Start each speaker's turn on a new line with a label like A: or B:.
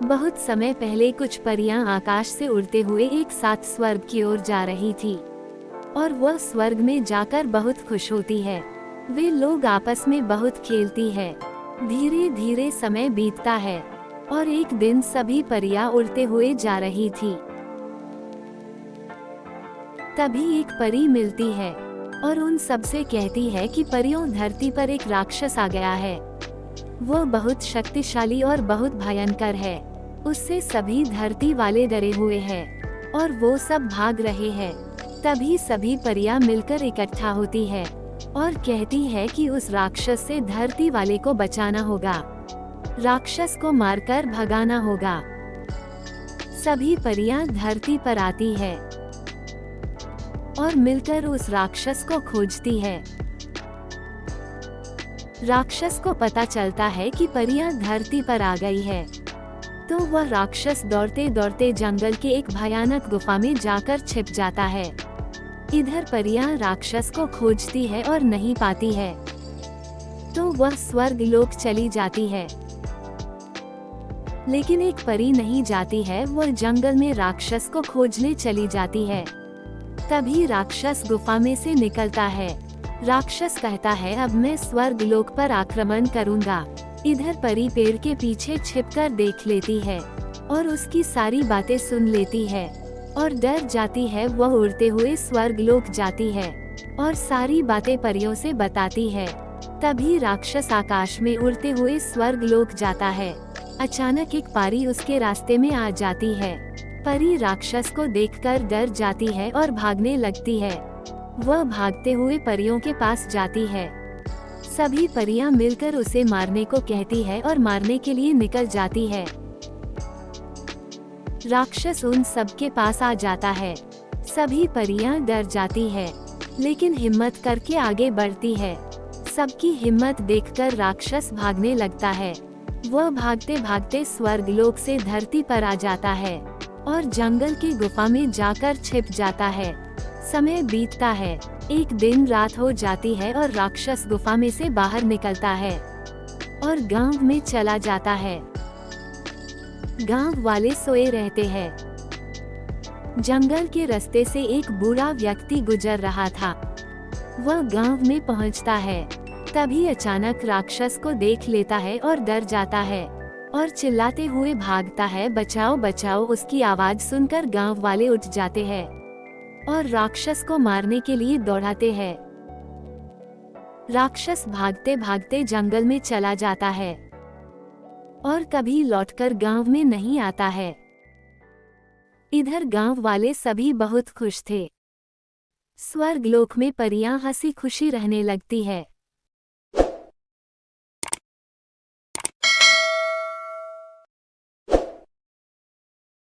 A: बहुत समय पहले कुछ परियां आकाश से उड़ते हुए एक साथ स्वर्ग की ओर जा रही थी और वह स्वर्ग में जाकर बहुत खुश होती है। वे लोग आपस में बहुत खेलती है। धीरे धीरे समय बीतता है और एक दिन सभी परियां उड़ते हुए जा रही थी। तभी एक परी मिलती है और उन सबसे कहती है कि परियों, धरती पर एक राक्षस आ गया है। वह बहुत शक्तिशाली और बहुत भयंकर है। उससे सभी धरती वाले डरे हुए हैं और वो सब भाग रहे हैं। तभी सभी परियां मिलकर इकट्ठा होती है और कहती है कि उस राक्षस से धरती वाले को बचाना होगा, राक्षस को मारकर भगाना होगा। सभी परियां धरती पर आती है और मिलकर उस राक्षस को खोजती है। राक्षस को पता चलता है कि परियां धरती पर आ गई है, तो वह राक्षस दौड़ते दौड़ते जंगल के एक भयानक गुफा में जाकर छिप जाता है। इधर परियां राक्षस को खोजती है और नहीं पाती है, तो वह स्वर्ग लोक चली जाती है। लेकिन एक परी नहीं जाती है, वह जंगल में राक्षस को खोजने चली जाती है। तभी राक्षस गुफा में से निकलता है। राक्षस कहता है, अब मैं स्वर्ग लोक पर आक्रमण करूंगा। इधर परी पेड़ के पीछे छिपकर देख लेती है और उसकी सारी बातें सुन लेती है और डर जाती है। वह उड़ते हुए स्वर्ग लोक जाती है और सारी बातें परियों से बताती है। तभी राक्षस आकाश में उड़ते हुए स्वर्ग लोक जाता है। अचानक एक परी उसके रास्ते में आ जाती है। परी राक्षस को देखकर डर जाती है और भागने लगती है। वह भागते हुए परियों के पास जाती है। सभी परियां मिलकर उसे मारने को कहती है और मारने के लिए निकल जाती है। राक्षस उन सब के पास आ जाता है। सभी परियां डर जाती है, लेकिन हिम्मत करके आगे बढ़ती है। सबकी हिम्मत देखकर राक्षस भागने लगता है। वह भागते भागते स्वर्ग लोक से धरती पर आ जाता है और जंगल की गुफा में जाकर छिप जाता है। समय बीतता है। एक दिन रात हो जाती है और राक्षस गुफा में से बाहर निकलता है और गांव में चला जाता है। गांव वाले सोए रहते हैं। जंगल के रास्ते से एक बूढ़ा व्यक्ति गुजर रहा था। वह गांव में पहुंचता है। तभी अचानक राक्षस को देख लेता है और डर जाता है और चिल्लाते हुए भागता है, बचाओ बचाओ। उसकी आवाज सुनकर गांव वाले उठ जाते हैं और राक्षस को मारने के लिए दौड़ाते हैं। राक्षस भागते भागते जंगल में चला जाता है और कभी लौटकर गांव में नहीं आता है। इधर गांव वाले सभी बहुत खुश थे। स्वर्ग लोक में परियां हंसी खुशी रहने लगती है।